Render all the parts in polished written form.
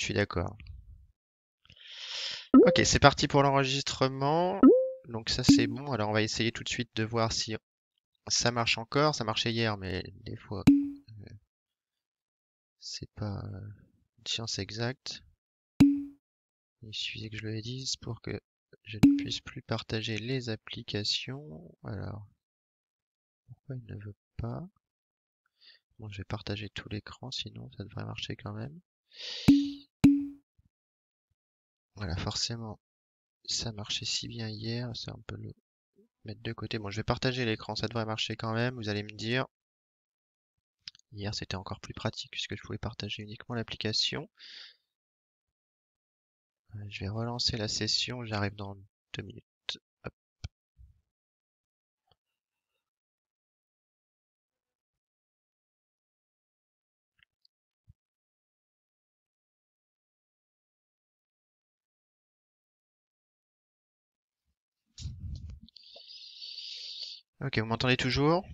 suis d'accord. Ok, c'est parti pour l'enregistrement. Donc ça c'est bon. Alors on va essayer tout de suite de voir si ça marche encore. Ça marchait hier, mais des fois c'est pas une science exacte. Il suffisait que je le dise pour que je ne puisse plus partager les applications. Alors, pourquoi il ne veut pas? Bon, je vais partager tout l'écran, sinon ça devrait marcher quand même. Voilà, forcément, ça marchait si bien hier, ça on peut le mettre de côté. Bon, je vais partager l'écran, ça devrait marcher quand même, vous allez me dire. Hier, c'était encore plus pratique puisque je pouvais partager uniquement l'application. Je vais relancer la session, j'arrive dans 2 minutes. Hop. Ok, vous m'entendez toujours?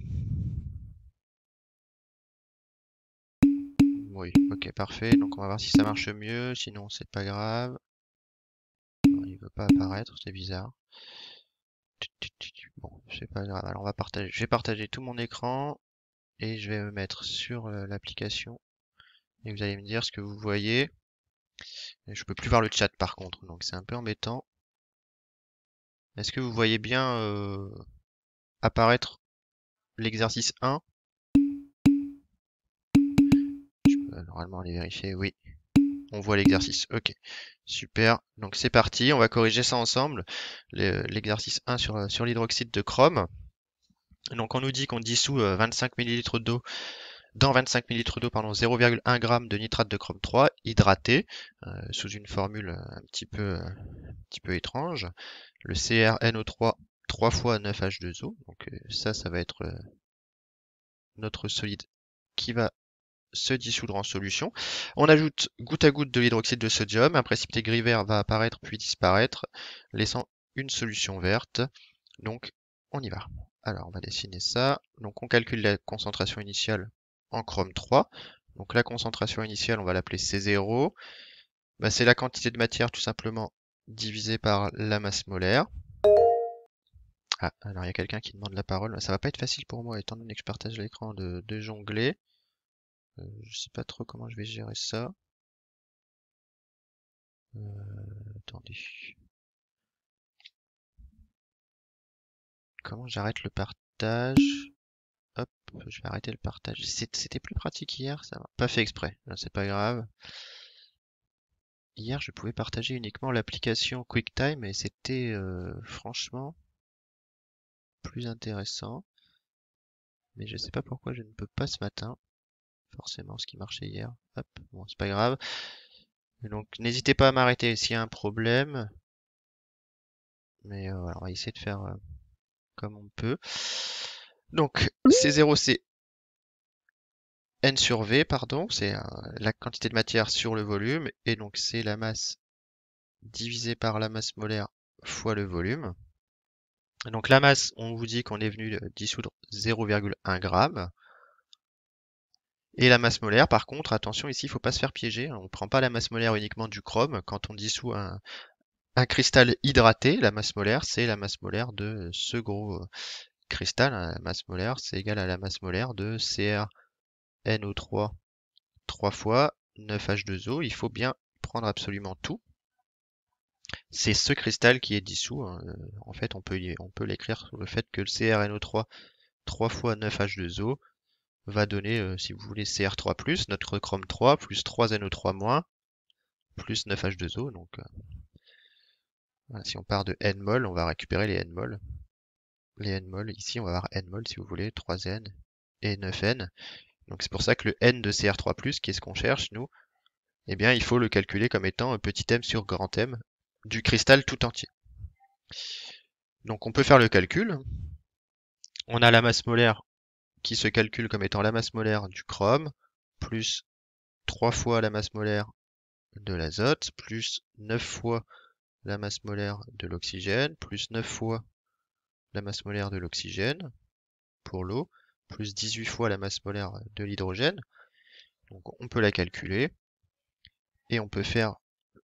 Oui, ok, parfait. Donc on va voir si ça marche mieux, sinon c'est pas grave. Non, il veut pas apparaître, c'est bizarre. Bon, c'est pas grave. Alors on va partager. Je vais partager tout mon écran et je vais me mettre sur l'application. Et vous allez me dire ce que vous voyez. Et je peux plus voir le chat par contre, donc c'est un peu embêtant. Est-ce que vous voyez bien apparaître l'exercice 1? Je peux normalement aller vérifier. Oui, on voit l'exercice. Ok, super. Donc c'est parti. On va corriger ça ensemble. L'exercice 1 sur l'hydroxyde de chrome. Donc on nous dit qu'on dissout 25 ml d'eau dans 25 ml d'eau, pardon, 0,1 g de nitrate de chrome 3 hydraté sous une formule un petit peu étrange. Le CrNO3 3 fois 9H2O. Donc ça va être notre solide qui va se dissoudre en solution. On ajoute goutte à goutte de l'hydroxyde de sodium. Un précipité gris vert va apparaître puis disparaître, laissant une solution verte. Donc on y va. Alors on va dessiner ça. Donc on calcule la concentration initiale en chrome 3. Donc la concentration initiale, on va l'appeler C0. Bah, c'est la quantité de matière tout simplement divisée par la masse molaire. Ah, alors il y a quelqu'un qui demande la parole. Ça va pas être facile pour moi étant donné que je partage l'écran de jongler. Je sais pas trop comment je vais gérer ça. Attendez. Comment j'arrête le partage? Hop, je vais arrêter le partage. C'était plus pratique hier, ça m'a pas fait exprès. Là, c'est pas grave. Hier, je pouvais partager uniquement l'application QuickTime et c'était franchement plus intéressant. Mais je sais pas pourquoi je ne peux pas ce matin. Forcément, ce qui marchait hier. Hop, bon, c'est pas grave. Et donc, n'hésitez pas à m'arrêter s'il y a un problème. Mais voilà, on va essayer de faire comme on peut. Donc, C0, c'est N sur V, pardon, c'est la quantité de matière sur le volume, et donc c'est la masse divisée par la masse molaire fois le volume. Donc la masse, on vous dit qu'on est venu dissoudre 0,1 g. Et la masse molaire, par contre, attention ici, il ne faut pas se faire piéger. On ne prend pas la masse molaire uniquement du chrome. Quand on dissout un cristal hydraté, la masse molaire, c'est la masse molaire de ce gros cristal. La masse molaire, c'est égal à la masse molaire de CrNO3 3 fois 9H2O. Il faut bien prendre absolument tout. C'est ce cristal qui est dissous, hein. En fait, on peut l'écrire sur le fait que le CrNO3 3 fois 9H2O va donner, si vous voulez, Cr3+, notre chrome 3, plus 3NO3-, plus 9H2O. Donc, voilà, si on part de N-mol, on va récupérer les N-mol. Les N-mol, ici, on va avoir N-mol, si vous voulez, 3N et 9N. Donc, c'est pour ça que le N de Cr3+, qui est ce qu'on cherche, nous, eh bien, il faut le calculer comme étant un petit m sur grand M du cristal tout entier. Donc, on peut faire le calcul. On a la masse molaire qui se calcule comme étant la masse molaire du chrome, plus 3 fois la masse molaire de l'azote, plus 9 fois la masse molaire de l'oxygène, plus 9 fois la masse molaire de l'oxygène pour l'eau, plus 18 fois la masse molaire de l'hydrogène. Donc on peut la calculer. Et on peut faire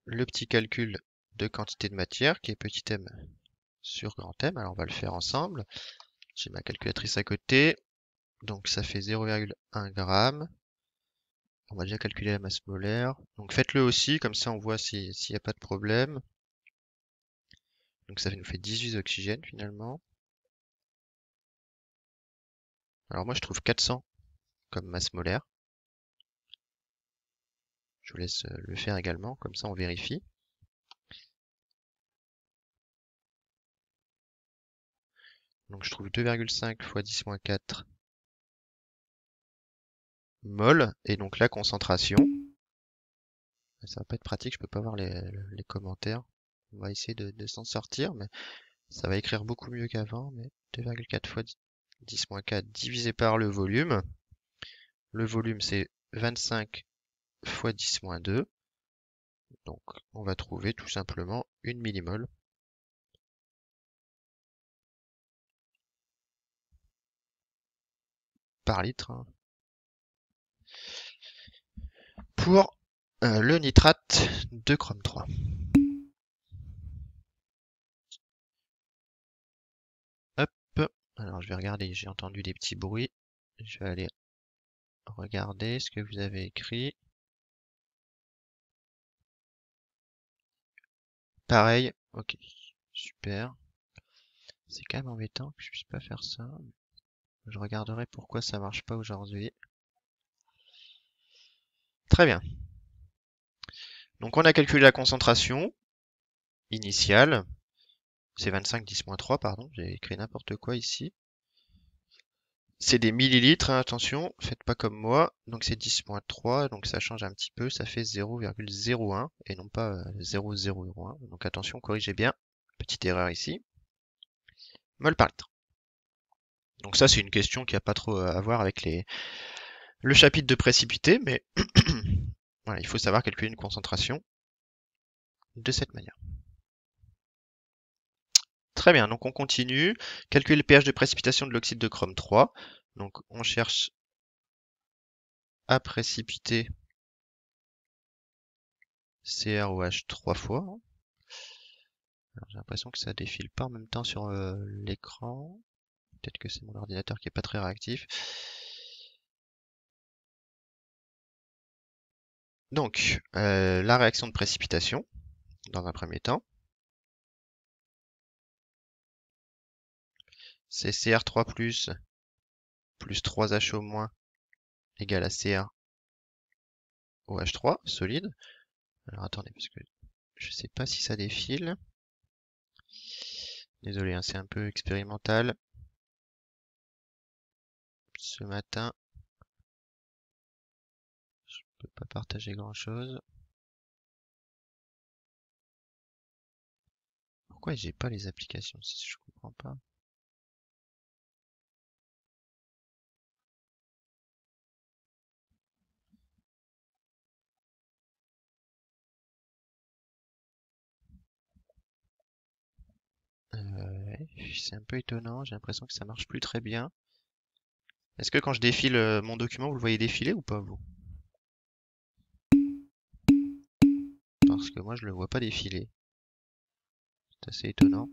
le petit calcul de quantité de matière qui est petit m sur grand M. Alors on va le faire ensemble. J'ai ma calculatrice à côté. Donc ça fait 0,1 g. On va déjà calculer la masse molaire. Donc faites-le aussi, comme ça on voit s'il n'y a pas de problème. Donc ça nous fait 18 oxygènes finalement. Alors moi je trouve 400 comme masse molaire. Je vous laisse le faire également, comme ça on vérifie. Donc je trouve 2,5 fois 10-4 mol. Et donc la concentration, ça va pas être pratique, je peux pas voir les commentaires. On va essayer de s'en sortir, mais ça va écrire beaucoup mieux qu'avant. Mais 2,4 fois 10-4 divisé par le volume. Le volume c'est 25 fois 10-2. Donc on va trouver tout simplement 1 millimole par litre, hein, pour le nitrate de chrome 3. Hop, alors je vais regarder, j'ai entendu des petits bruits. Je vais aller regarder ce que vous avez écrit. Pareil, ok, super. C'est quand même embêtant que je puisse pas faire ça. Je regarderai pourquoi ça marche pas aujourd'hui. Très bien. Donc on a calculé la concentration initiale. C'est 25 10-3, pardon, j'ai écrit n'importe quoi ici. C'est des millilitres, hein, attention, faites pas comme moi. Donc c'est 10-3, donc ça change un petit peu, ça fait 0,01 et non pas 0,001. Donc attention, corrigez bien. Petite erreur ici. Mol par litre. Donc ça c'est une question qui a pas trop à voir avec le chapitre de précipité, mais voilà, il faut savoir calculer une concentration de cette manière. Très bien, donc on continue. Calculer le pH de précipitation de l'oxyde de chrome 3. Donc on cherche à précipiter CrOH 3 fois. J'ai l'impression que ça défile pas en même temps sur l'écran. Peut-être que c'est mon ordinateur qui est pas très réactif. Donc, la réaction de précipitation, dans un premier temps, c'est Cr3 plus 3HO- égale à CrOH3, solide. Alors attendez, parce que je sais pas si ça défile. Désolé, hein, c'est un peu expérimental ce matin. Je peux pas partager grand chose. Pourquoi j'ai pas les applications? Je comprends pas. C'est un peu étonnant, j'ai l'impression que ça marche plus très bien. Est-ce que quand je défile mon document, vous le voyez défiler ou pas, vous? Parce que moi, je le vois pas défiler. C'est assez étonnant.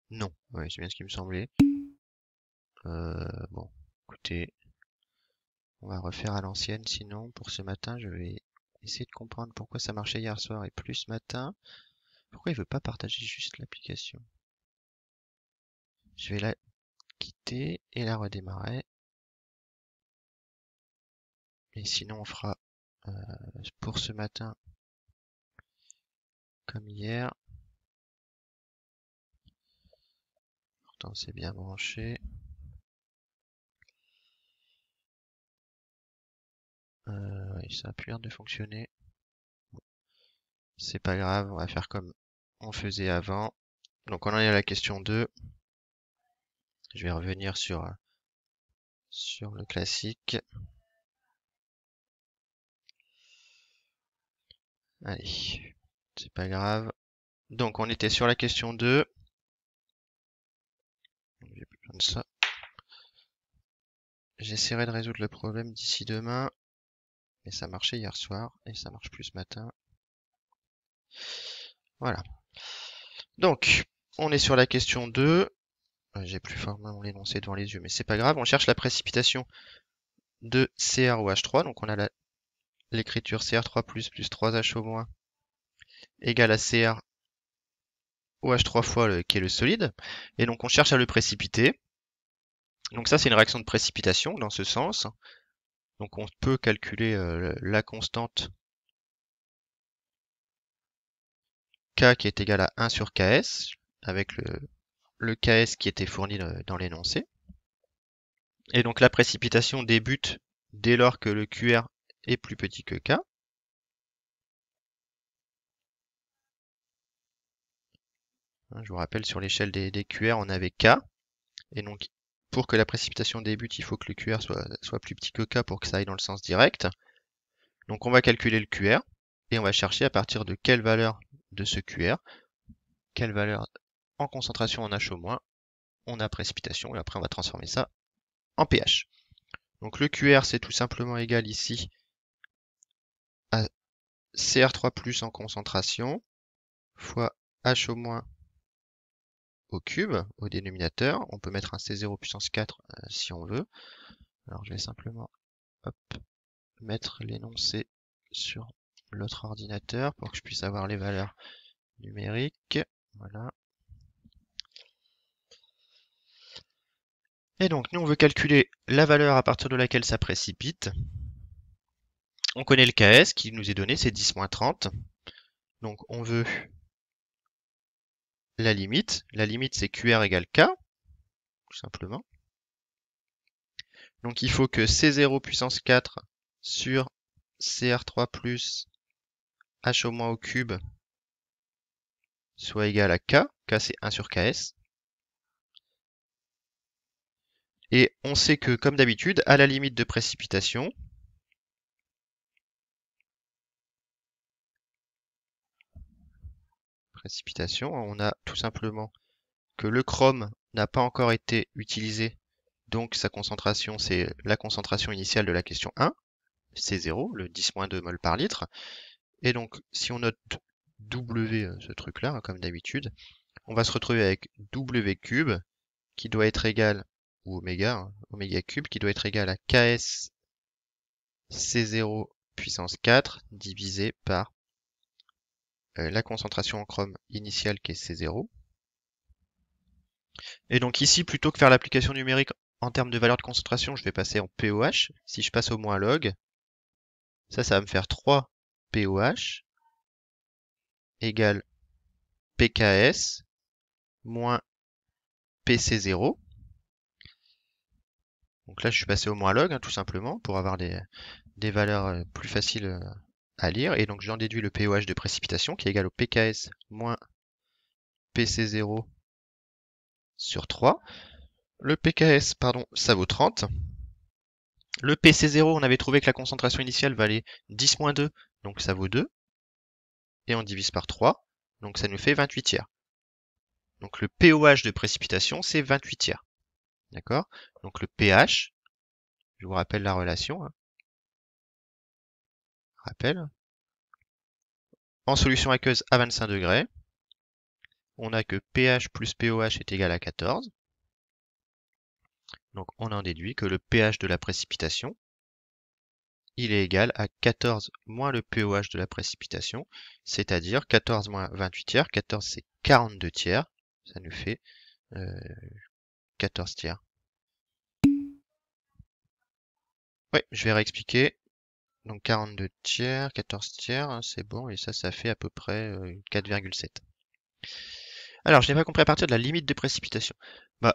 Non, ouais, c'est bien ce qui me semblait. Bon, écoutez, on va refaire à l'ancienne, sinon, pour ce matin, je vais essayer de comprendre pourquoi ça marchait hier soir et plus ce matin. Pourquoi il veut pas partager juste l'application? Je vais la quitter et la redémarrer. Et sinon, on fera pour ce matin comme hier. Pourtant, c'est bien branché. Oui, ça a plus l'air de fonctionner. C'est pas grave, on va faire comme on faisait avant. Donc on en est à la question 2. Je vais revenir sur le classique. Allez, c'est pas grave. Donc on était sur la question 2. J'ai plus besoin de ça. J'essaierai de résoudre le problème d'ici demain. Et ça marchait hier soir, et ça marche plus ce matin. Voilà. Donc, on est sur la question 2. J'ai plus forcément l'énoncé devant les yeux, mais c'est pas grave. On cherche la précipitation de CrOH3. Donc on a l'écriture Cr3 plus 3H au moins égale à CrOH3 fois qui est le solide. Et donc on cherche à le précipiter. Donc ça c'est une réaction de précipitation dans ce sens. Donc on peut calculer la constante K qui est égale à 1 sur Ks, avec le Ks qui était fourni dans l'énoncé. Et donc la précipitation débute dès lors que le QR est plus petit que K. Je vous rappelle, sur l'échelle des QR, on avait K. Et donc, pour que la précipitation débute, il faut que le QR soit plus petit que K pour que ça aille dans le sens direct. Donc on va calculer le QR et on va chercher à partir de quelle valeur de ce QR, quelle valeur en concentration en H au moins, on a précipitation, et après on va transformer ça en pH. Donc le QR c'est tout simplement égal ici à Cr3+ en concentration fois H au moins au cube, au dénominateur. On peut mettre un C0 puissance 4 si on veut. Alors je vais simplement mettre l'énoncé sur l'autre ordinateur pour que je puisse avoir les valeurs numériques. Voilà. Et donc, nous, on veut calculer la valeur à partir de laquelle ça précipite. On connaît le KS qui nous est donné, c'est 10-30. Donc, on veut la limite. La limite, c'est QR égale K, tout simplement. Donc, il faut que C0 puissance 4 sur Cr3 plus H au moins au cube soit égal à K. K, c'est 1 sur Ks. Et on sait que, comme d'habitude, à la limite de précipitation, on a tout simplement que le chrome n'a pas encore été utilisé, donc sa concentration, c'est la concentration initiale de la question 1, C0, le 10-2 mol par litre. Et donc, si on note W, ce truc-là, hein, comme d'habitude, on va se retrouver avec W cube, qui doit être égal, ou oméga, hein, oméga cube, qui doit être égal à KS C0 puissance 4, divisé par la concentration en chrome initiale qui est C0. Et donc ici, plutôt que faire l'application numérique en termes de valeur de concentration, je vais passer en POH. Si je passe au moins log, ça va me faire 3 POH égale PKS moins PC0. Donc là, je suis passé au moins log, hein, tout simplement, pour avoir des valeurs plus faciles à lire. Et donc j'en déduis le POH de précipitation qui est égal au PKS moins PC0 sur 3. Le PKS, pardon, ça vaut 30. Le PC0, on avait trouvé que la concentration initiale valait 10-2, donc ça vaut 2. Et on divise par 3, donc ça nous fait 28 tiers. Donc le POH de précipitation, c'est 28 tiers. D'accord? Donc le pH, je vous rappelle la relation. Hein. Rappel. En solution aqueuse à 25 degrés, on a que pH plus POH est égal à 14. Donc on en déduit que le pH de la précipitation, il est égal à 14 moins le POH de la précipitation, c'est-à-dire 14 moins 28 tiers. 14 c'est 42 tiers, ça nous fait 14 tiers. Oui, je vais réexpliquer. Donc 42 tiers, 14 tiers, hein, c'est bon, et ça fait à peu près 4,7. Alors, je n'ai pas compris à partir de la limite de précipitation. Bah,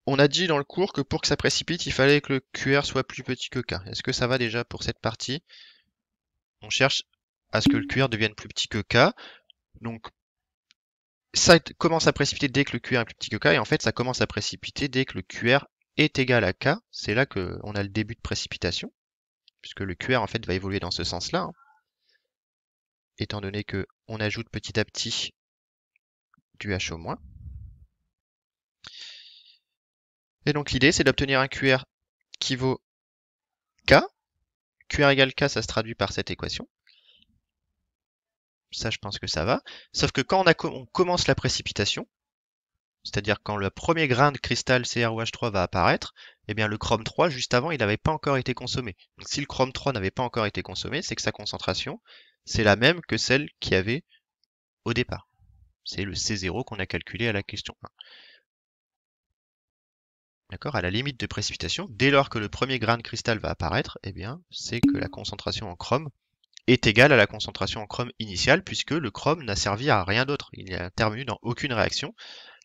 on a dit dans le cours que pour que ça précipite, il fallait que le QR soit plus petit que K. Est-ce que ça va déjà pour cette partie? On cherche à ce que le QR devienne plus petit que K. Donc, ça commence à précipiter dès que le QR est plus petit que K, et en fait, ça commence à précipiter dès que le QR est égal à K. C'est là qu'on a le début de précipitation, puisque le QR, en fait, va évoluer dans ce sens-là. Hein. Étant donné que on ajoute petit à petit du H au moins. Et donc l'idée c'est d'obtenir un QR qui vaut K, QR égale K, ça se traduit par cette équation. Ça, je pense que ça va. Sauf que quand on commence la précipitation, c'est-à-dire quand le premier grain de cristal CrOH3 va apparaître, eh bien le chrome 3, juste avant, il n'avait pas encore été consommé. Donc si le chrome 3 n'avait pas encore été consommé, c'est que sa concentration, c'est la même que celle qu'il y avait au départ. C'est le C0 qu'on a calculé à la question 1. D'accord? À la limite de précipitation, dès lors que le premier grain de cristal va apparaître, eh bien, c'est que la concentration en chrome est égale à la concentration en chrome initiale, puisque le chrome n'a servi à rien d'autre. Il n'est intervenu dans aucune réaction.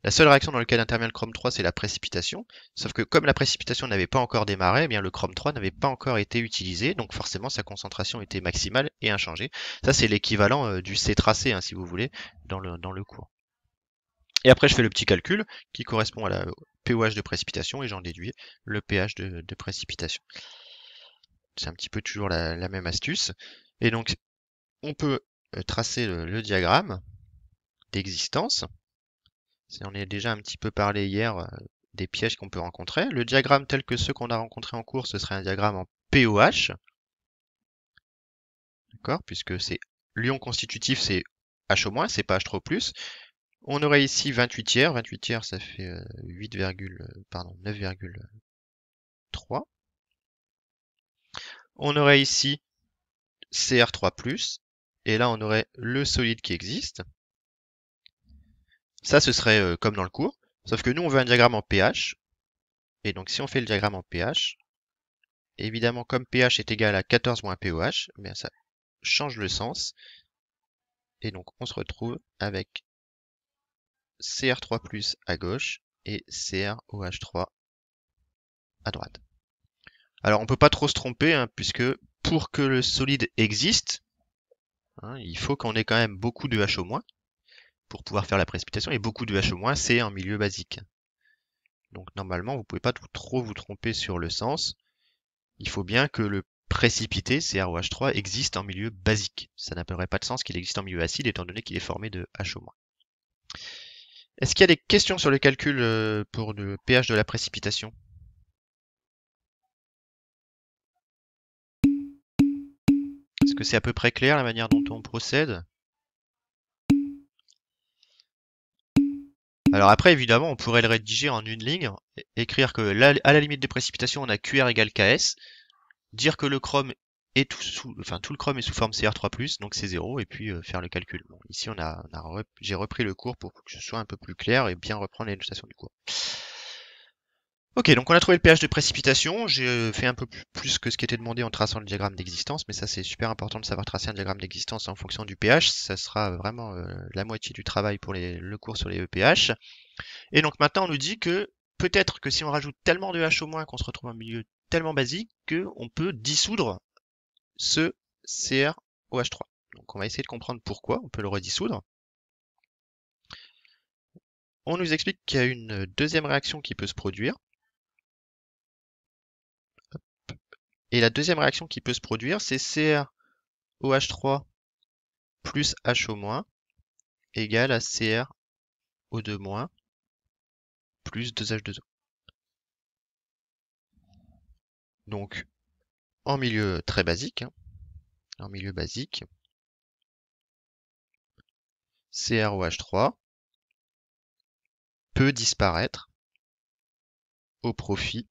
La seule réaction dans laquelle intervient le chrome 3, c'est la précipitation. Sauf que comme la précipitation n'avait pas encore démarré, eh bien le chrome 3 n'avait pas encore été utilisé, donc forcément sa concentration était maximale et inchangée. Ça, c'est l'équivalent du C tracé, hein, si vous voulez, dans le cours. Et après, je fais le petit calcul qui correspond à la pOH de précipitation et j'en déduis le pH de précipitation. C'est un petit peu toujours la même astuce. Et donc, on peut tracer le diagramme d'existence. On est déjà un petit peu parlé hier des pièges qu'on peut rencontrer. Le diagramme tel que ceux qu'on a rencontrés en cours, ce serait un diagramme en pOH. D'accord? Puisque c'est l'ion constitutif, c'est H-, c'est pas H3+. On aurait ici 28 tiers. 28 tiers, ça fait 9,3. On aurait ici Cr3+. Et là, on aurait le solide qui existe. Ça, ce serait comme dans le cours. Sauf que nous, on veut un diagramme en pH. Et donc, si on fait le diagramme en pH, évidemment, comme pH est égal à 14 moins pOH, bien ça change le sens. Et donc, on se retrouve avec Cr3+ à gauche et CrOH3 à droite. Alors, on peut pas trop se tromper, hein, puisque pour que le solide existe, hein, il faut qu'on ait quand même beaucoup de H- pour pouvoir faire la précipitation, et beaucoup de H-, c'est un milieu basique. Donc normalement, vous pouvez pas trop vous tromper sur le sens. Il faut bien que le précipité, CrOH3, existe en milieu basique. Ça n'aurait pas de sens qu'il existe en milieu acide, étant donné qu'il est formé de H-. Est-ce qu'il y a des questions sur le calcul pour le pH de la précipitation? Est-ce que c'est à peu près clair la manière dont on procède? Alors après, évidemment, on pourrait le rédiger en une ligne, écrire que à la limite de précipitation, on a QR égale KS, dire que le chrome est tout le chrome est sous forme Cr3+, donc c'est 0, et puis faire le calcul. Bon, ici, j'ai repris le cours pour que ce soit un peu plus clair et bien reprendre les notations du cours. Ok, donc on a trouvé le pH de précipitation. J'ai fait un peu plus que ce qui était demandé en traçant le diagramme d'existence, mais ça c'est super important de savoir tracer un diagramme d'existence en fonction du pH. Ça sera vraiment la moitié du travail pour le cours sur les EPH. Et donc maintenant on nous dit que peut-être que si on rajoute tellement de H- qu'on se retrouve en milieu tellement basique qu'on peut dissoudre ce CrOH3. Donc on va essayer de comprendre pourquoi on peut le redissoudre. On nous explique qu'il y a une deuxième réaction qui peut se produire. Et la deuxième réaction qui peut se produire, c'est CrOH3 plus HO- égale à CrO2- plus 2H2O. Donc, en milieu très basique, en milieu basique, CrOH3 peut disparaître au profit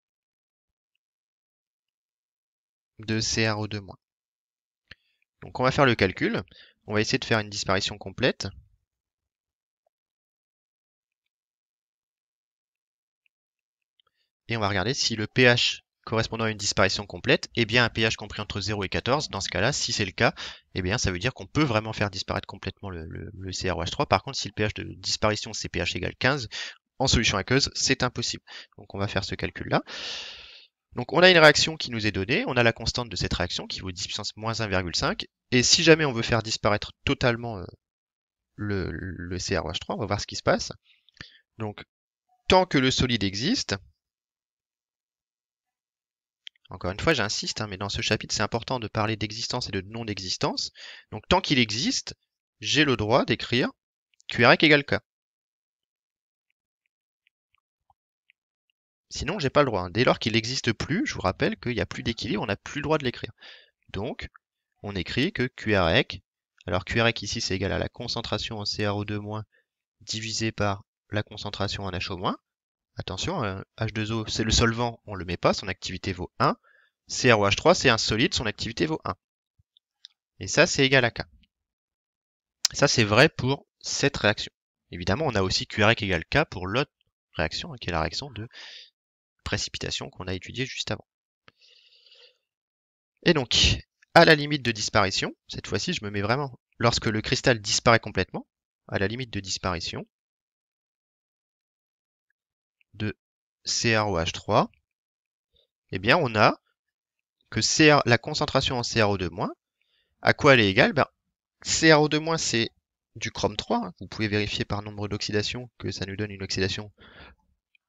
de CrO2-. Donc on va faire le calcul, on va essayer de faire une disparition complète. Et on va regarder si le pH correspondant à une disparition complète est bien un pH compris entre 0 et 14. Dans ce cas-là, si c'est le cas, eh bien ça veut dire qu'on peut vraiment faire disparaître complètement le CrOH3. Par contre, si le pH de disparition c'est pH égale 15, en solution aqueuse, c'est impossible. Donc on va faire ce calcul-là. Donc on a une réaction qui nous est donnée, on a la constante de cette réaction qui vaut 10 puissance moins 1,5. Et si jamais on veut faire disparaître totalement le CrOH3, on va voir ce qui se passe. Donc tant que le solide existe, encore une fois, j'insiste, hein, mais dans ce chapitre, c'est important de parler d'existence et de non-existence. Donc, tant qu'il existe, j'ai le droit d'écrire QREC égale K. Sinon, j'ai pas le droit. Dès lors qu'il n'existe plus, je vous rappelle qu'il n'y a plus d'équilibre, on n'a plus le droit de l'écrire. Donc, on écrit que QREC, alors QREC ici c'est égal à la concentration en CrO2- divisé par la concentration en HO-. Attention, H2O c'est le solvant, on le met pas, son activité vaut 1. CrOH3 c'est un solide, son activité vaut 1. Et ça c'est égal à K. Ça c'est vrai pour cette réaction. Évidemment, on a aussi QREC égale K pour l'autre réaction, qui est la réaction de précipitation qu'on a étudiée juste avant. Et donc, à la limite de disparition, cette fois-ci je me mets vraiment, lorsque le cristal disparaît complètement, à la limite de disparition de CrOH3, eh bien on a que la concentration en CrO2-, à quoi elle est égale? CrO2- c'est du chrome 3, vous pouvez vérifier par nombre d'oxydation que ça nous donne une oxydation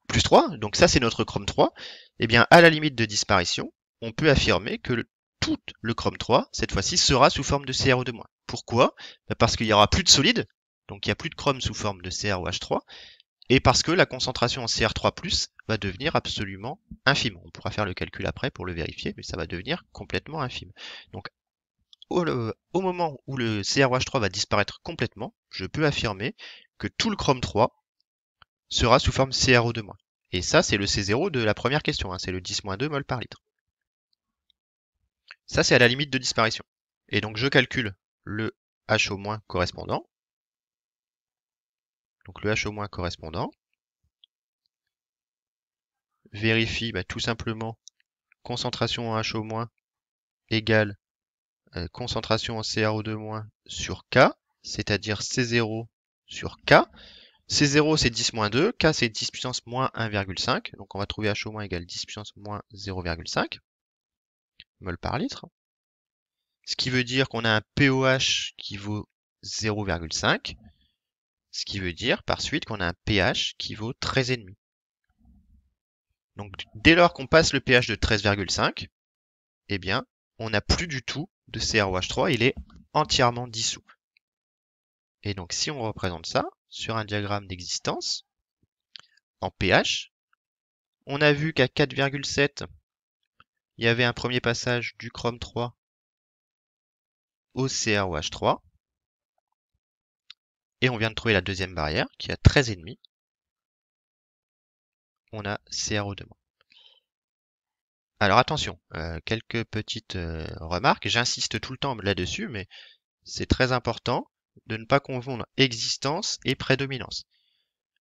plus 3, donc ça c'est notre chrome 3, et bien à la limite de disparition, on peut affirmer que tout le chrome 3, cette fois-ci, sera sous forme de CrO2-. Pourquoi? Parce qu'il n'y aura plus de solide, donc il n'y a plus de chrome sous forme de CrOH3, et parce que la concentration en Cr3+, va devenir absolument infime. On pourra faire le calcul après pour le vérifier, mais ça va devenir complètement infime. Donc au moment où le CrOH3 va disparaître complètement, je peux affirmer que tout le chrome 3 sera sous forme CrO2-. Et ça, c'est le C0 de la première question, hein, c'est le 10-2 mol par litre. Ça, c'est à la limite de disparition. Et donc, je calcule le HO- correspondant. Donc, le HO- correspondant. Vérifie tout simplement concentration en HO- égale concentration en CrO2- sur K, c'est-à-dire C0 sur K. C0 c'est 10-2, K c'est 10 puissance moins 1,5, donc on va trouver HO- égale 10 puissance moins 0,5 mol par litre. Ce qui veut dire qu'on a un POH qui vaut 0,5, ce qui veut dire par suite qu'on a un pH qui vaut 13,5. Donc dès lors qu'on passe le pH de 13,5, eh bien on n'a plus du tout de CrOH3, il est entièrement dissous. Et donc si on représente ça sur un diagramme d'existence en pH, on a vu qu'à 4,7, il y avait un premier passage du chrome 3 au CrOH3. Et on vient de trouver la deuxième barrière qui est à 13,5. On a CrO2-. Alors attention, quelques petites remarques. J'insiste tout le temps là-dessus, mais c'est très important de ne pas confondre existence et prédominance.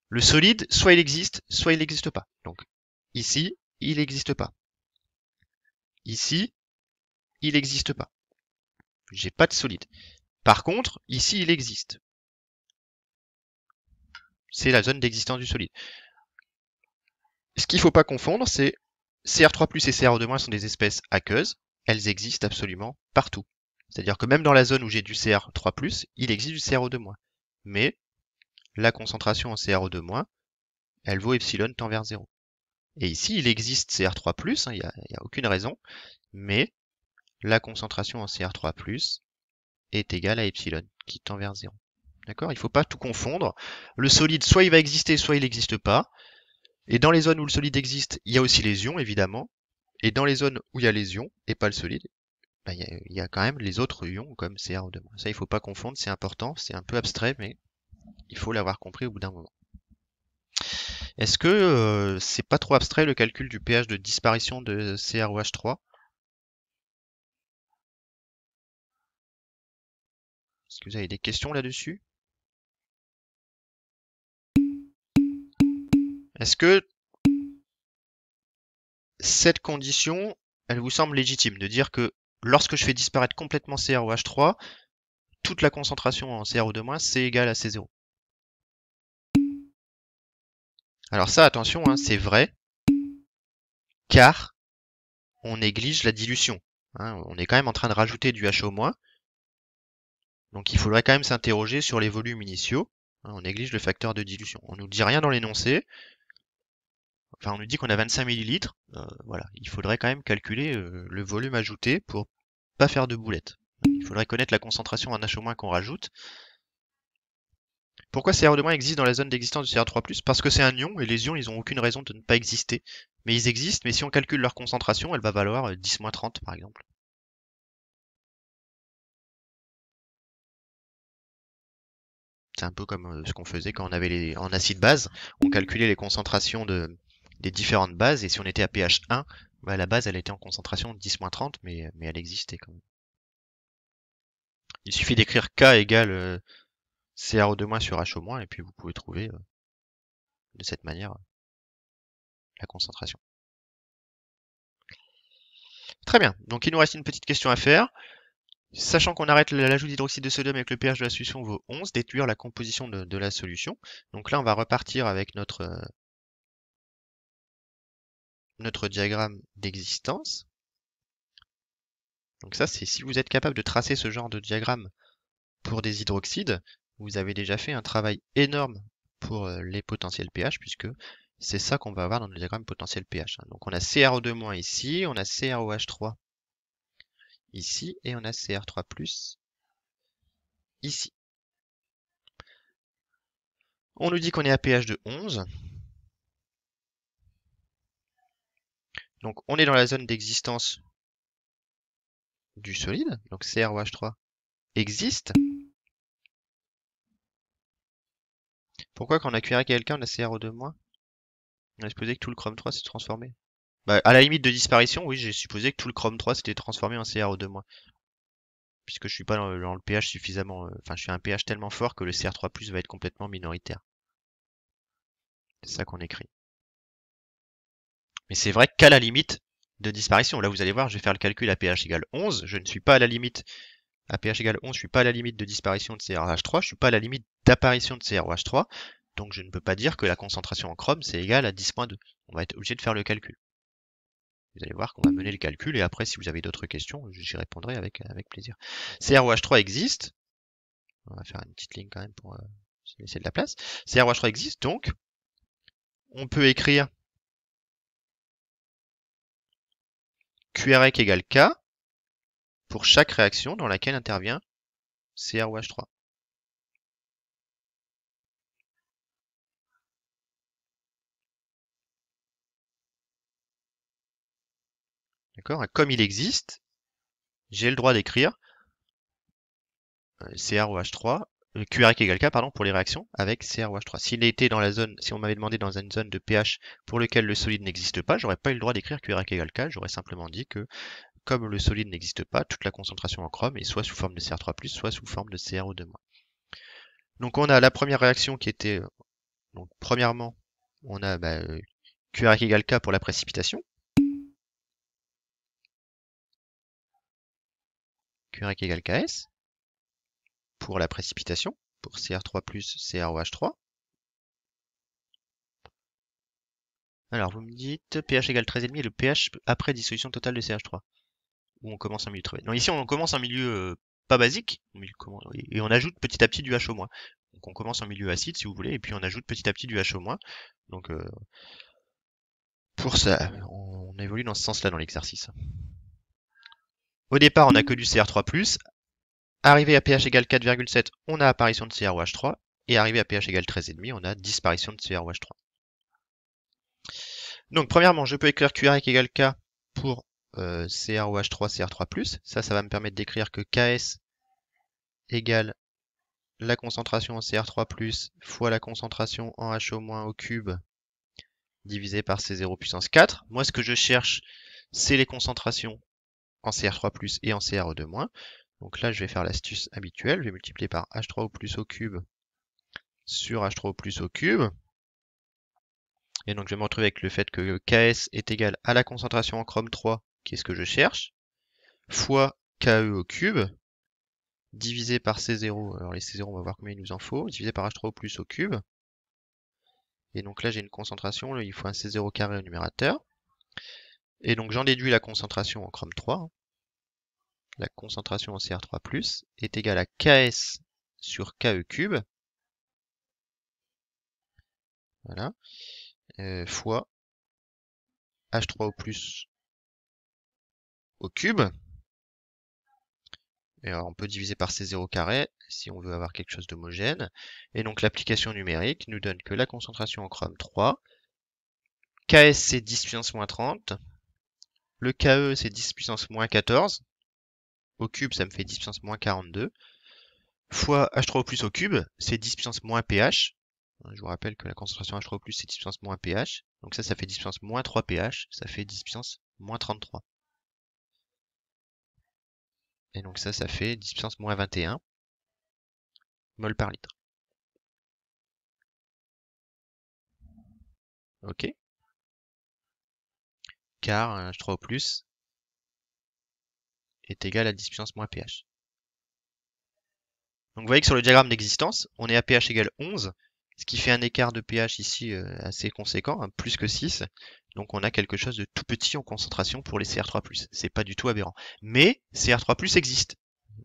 Le solide, soit il existe, soit il n'existe pas. Donc ici, il n'existe pas. Ici, il n'existe pas. J'ai pas de solide. Par contre, ici, il existe. C'est la zone d'existence du solide. Ce qu'il ne faut pas confondre, c'est Cr3+ et CrO2- sont des espèces aqueuses. Elles existent absolument partout. C'est-à-dire que même dans la zone où j'ai du Cr3+, il existe du CrO2-. Mais la concentration en CrO2-, elle vaut epsilon tend vers 0. Et ici, il existe Cr3+, il n'y a aucune raison, mais la concentration en Cr3+, est égale à epsilon qui tend vers 0. D'accord? Il ne faut pas tout confondre. Le solide, soit il va exister, soit il n'existe pas. Et dans les zones où le solide existe, il y a aussi les ions, évidemment. Et dans les zones où il y a les ions, et pas le solide, il y a quand même les autres ions comme CrO2-. Ça, il faut pas confondre, c'est important, c'est un peu abstrait, mais il faut l'avoir compris au bout d'un moment. Est-ce que c'est pas trop abstrait le calcul du pH de disparition de CrOH3? Est-ce que vous avez des questions là-dessus? Est-ce que cette condition, elle vous semble légitime de dire que lorsque je fais disparaître complètement CrOH3, toute la concentration en CrO2-, c'est égal à C0? Alors ça, attention, hein, c'est vrai, car on néglige la dilution. Hein, on est quand même en train de rajouter du HO-, donc il faudrait quand même s'interroger sur les volumes initiaux. Hein, on néglige le facteur de dilution. On nous dit rien dans l'énoncé. Enfin, on nous dit qu'on a 25 millilitres. Voilà, il faudrait quand même calculer le volume ajouté pour pas faire de boulettes. Il faudrait connaître la concentration en HO- qu'on rajoute. Pourquoi CrO2- existe dans la zone d'existence du Cr3+? Parce que c'est un ion, et les ions, ils ont aucune raison de ne pas exister. Mais ils existent, mais si on calcule leur concentration, elle va valoir 10-30 par exemple. C'est un peu comme ce qu'on faisait quand on avait en acide base, on calculait les concentrations des différentes bases, et si on était à pH 1, bah, la base elle était en concentration 10-30, mais elle existait quand même. Il suffit d'écrire K égale CrO2- sur HO-, et puis vous pouvez trouver de cette manière la concentration. Très bien, donc il nous reste une petite question à faire. Sachant qu'on arrête l'ajout d'hydroxyde de sodium avec le pH de la solution vaut 11, déduire la composition de la solution. Donc là, on va repartir avec notre diagramme d'existence. Donc ça, c'est si vous êtes capable de tracer ce genre de diagramme pour des hydroxydes, vous avez déjà fait un travail énorme pour les potentiels pH, puisque c'est ça qu'on va avoir dans le diagramme potentiel pH. Donc on a CrO2- ici, on a CrOH3 ici, et on a Cr3+ ici. On nous dit qu'on est à pH de 11. Donc on est dans la zone d'existence du solide, donc CrOH3 existe. Pourquoi quand on a cuiré avec quelqu'un, on a CrO2-? On a supposé que tout le chrome 3 s'est transformé. Bah, à la limite de disparition, oui, j'ai supposé que tout le chrome 3 s'était transformé en CrO2-. Puisque je suis pas dans le pH suffisamment... Enfin, je suis à un pH tellement fort que le Cr3+ va être complètement minoritaire. C'est ça qu'on écrit. Mais c'est vrai qu'à la limite de disparition, là vous allez voir, je vais faire le calcul à pH égale 11, je ne suis pas à la limite... À pH égale 11, je suis pas à la limite de disparition de CrH3, je suis pas à la limite d'apparition de CrOH3, donc je ne peux pas dire que la concentration en chrome c'est égal à 10.2. On va être obligé de faire le calcul. Vous allez voir qu'on va mener le calcul, et après si vous avez d'autres questions, j'y répondrai avec plaisir. CrOH3 existe, on va faire une petite ligne quand même pour se laisser de la place. CrOH3 existe, donc on peut écrire QREC égale K pour chaque réaction dans laquelle intervient CrOH3. D'accord? Comme il existe, j'ai le droit d'écrire CrOH3, QREC égale K, pardon, pour les réactions avec CrOH3. S'il était dans la zone, si on m'avait demandé dans une zone de pH pour lequel le solide n'existe pas, j'aurais pas eu le droit d'écrire QREC égale K, j'aurais simplement dit que comme le solide n'existe pas, toute la concentration en chrome est soit sous forme de Cr3+, soit sous forme de CrO2-. Donc on a la première réaction qui était, donc premièrement, on a QREC égale K pour la précipitation. QREC égale KS pour la précipitation, pour Cr3+, CrOH3. Alors vous me dites pH égale 13,5 et le pH après dissolution totale de CH3. Où on commence en milieu très... Non, ici on commence en milieu pas basique, et on ajoute petit à petit du HO-. Donc on commence en milieu acide si vous voulez, et puis on ajoute petit à petit du HO-. Donc pour ça, on évolue dans ce sens-là dans l'exercice. Au départ, on n'a que du Cr3+. Arrivé à pH égale 4,7, on a apparition de CrOH3. Et arrivé à pH égale 13,5, on a disparition de CrOH3. Donc premièrement, je peux écrire QREC égale K pour CrOH3, Cr3+. Ça va me permettre d'écrire que Ks égale la concentration en Cr3+, fois la concentration en HO- au cube, divisé par C0 puissance 4. Moi, ce que je cherche, c'est les concentrations en Cr3+ et en CrO2-. Donc là, je vais faire l'astuce habituelle. Je vais multiplier par H3O+ au cube sur H3O+ au cube. Et donc, je vais me retrouver avec le fait que Ks est égal à la concentration en chrome 3, qui est ce que je cherche, fois Ke au cube, divisé par C0. Alors les C0, on va voir combien il nous en faut, divisé par H3O+ au cube. Et donc là, j'ai une concentration, il faut un C0 carré au numérateur. Et donc, j'en déduis la concentration en chrome 3. La concentration en Cr3+ est égale à Ks sur Ke cube. Voilà. Fois H3O+ au cube. Et alors, on peut diviser par C0 carré si on veut avoir quelque chose d'homogène. Et donc, l'application numérique nous donne que la concentration en chrome 3, Ks c'est 10 puissance moins 30, le Ke c'est 10 puissance moins 14, au cube ça me fait 10 puissance moins 42, fois H3O+ au cube, c'est 10 puissance moins pH. Je vous rappelle que la concentration H3O+, c'est 10 puissance moins pH. Donc ça fait 10 puissance moins 3 pH. Ça fait 10 puissance moins 33. Et donc ça fait 10 puissance moins 21 mol par litre. Ok. Car H3O+ est égal à 10 puissance moins pH. Donc vous voyez que sur le diagramme d'existence, on est à pH égale 11, ce qui fait un écart de pH ici assez conséquent, hein, plus que 6. Donc on a quelque chose de tout petit en concentration pour les Cr3+. C'est pas du tout aberrant. Mais Cr3+ existe.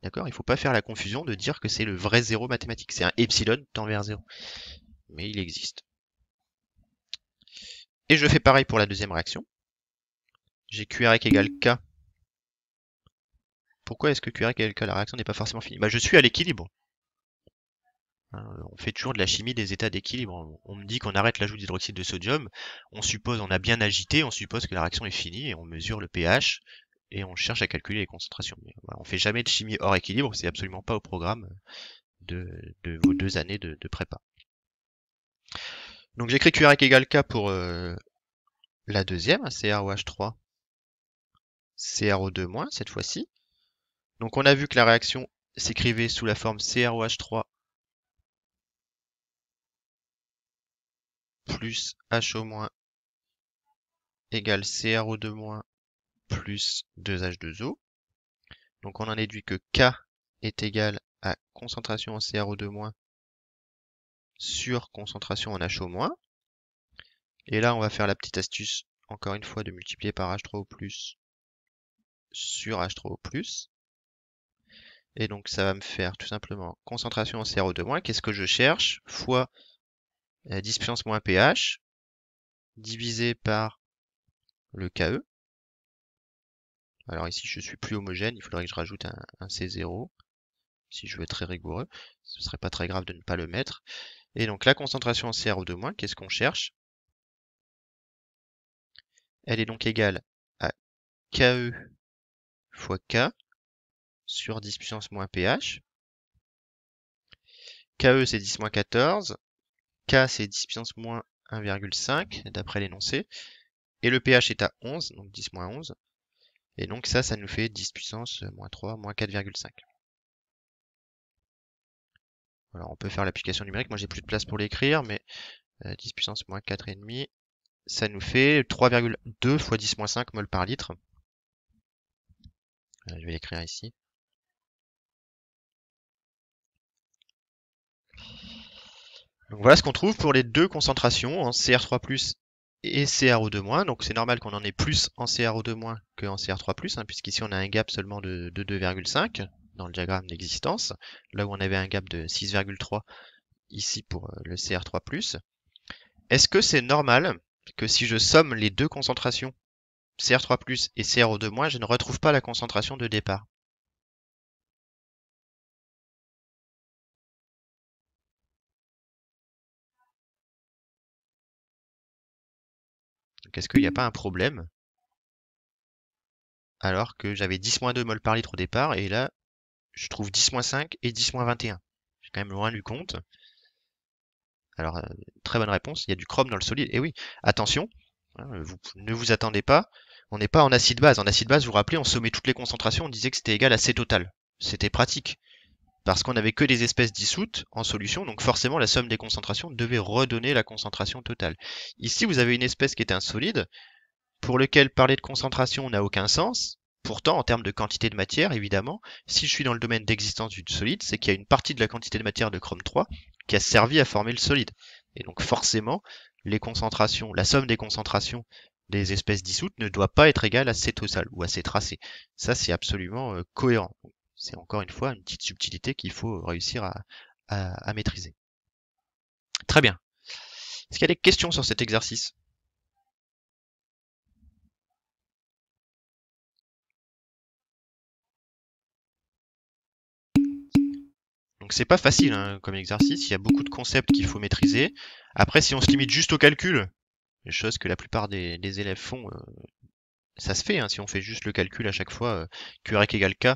D'accord? Il ne faut pas faire la confusion de dire que c'est le vrai zéro mathématique. C'est un epsilon tend vers 0. Mais il existe. Et je fais pareil pour la deuxième réaction. J'ai QREC égale K. Pourquoi est-ce que QREC égale K? La réaction n'est pas forcément finie. Bah, je suis à l'équilibre. On fait toujours de la chimie des états d'équilibre. On me dit qu'on arrête l'ajout d'hydroxyde de sodium. On suppose, on a bien agité, on suppose que la réaction est finie et on mesure le pH et on cherche à calculer les concentrations. Mais voilà, on fait jamais de chimie hors équilibre, c'est absolument pas au programme de vos 2 années de prépa. Donc j'écris QREC égale K pour la deuxième, CrOH3, CrO2- cette fois-ci. Donc on a vu que la réaction s'écrivait sous la forme CrOH3 plus HO- égale CrO2- plus 2H2O. Donc on en déduit que K est égal à concentration en CrO2- sur concentration en HO-. Et là on va faire la petite astuce, encore une fois, de multiplier par H3O+ sur H3O+. Et donc ça va me faire tout simplement concentration en CrO2-, qu'est-ce que je cherche, fois 10 puissance moins pH, divisé par le KE. Alors ici je suis plus homogène, il faudrait que je rajoute un C0, si je veux être très rigoureux. Ce serait pas très grave de ne pas le mettre. Et donc la concentration en CrO2-, qu'est-ce qu'on cherche? Elle est donc égale à KE fois K sur 10 puissance moins pH. KE c'est 10 moins 14, K c'est 10 puissance moins 1,5 d'après l'énoncé, et le pH est à 11, donc 10 moins 11, et donc ça nous fait 10 puissance moins 3 moins 4,5. Alors on peut faire l'application numérique, moi j'ai plus de place pour l'écrire, mais 10 puissance moins 4,5, ça nous fait 3,2 fois 10 moins 5 mol par litre. Je vais l'écrire ici. Donc voilà ce qu'on trouve pour les deux concentrations en Cr3+ et CrO2-. Donc c'est normal qu'on en ait plus en CrO2- qu'en Cr3+, hein, puisqu'ici on a un gap seulement de 2,5 dans le diagramme d'existence, là où on avait un gap de 6,3 ici pour le Cr3+. Est-ce que c'est normal que si je somme les deux concentrations, Cr3+ et CrO2-, je ne retrouve pas la concentration de départ? Donc est-ce qu'il n'y a pas un problème alors que j'avais 10-2 mol par litre au départ et là je trouve 10-5 et 10-21? J'ai quand même loin du compte. Alors, très bonne réponse, il y a du chrome dans le solide. Et oui, attention, hein, ne vous attendez pas, on n'est pas en acide base. En acide base, vous vous rappelez, on sommait toutes les concentrations, on disait que c'était égal à C total. C'était pratique, parce qu'on n'avait que des espèces dissoutes en solution, donc forcément la somme des concentrations devait redonner la concentration totale. Ici, vous avez une espèce qui est un solide, pour lequel parler de concentration n'a aucun sens. Pourtant, en termes de quantité de matière, évidemment, si je suis dans le domaine d'existence du solide, c'est qu'il y a une partie de la quantité de matière de chrome 3 qui a servi à former le solide. Et donc forcément, les concentrations, la somme des concentrations des espèces dissoutes ne doit pas être égale à C total ou à C tracé. Ça, c'est absolument cohérent. C'est encore une fois une petite subtilité qu'il faut réussir à maîtriser. Très bien. Est-ce qu'il y a des questions sur cet exercice? Donc c'est pas facile hein, comme exercice, il y a beaucoup de concepts qu'il faut maîtriser. Après, si on se limite juste au calcul, les choses que la plupart des élèves font, ça se fait. Hein, si on fait juste le calcul à chaque fois, QREC égale K,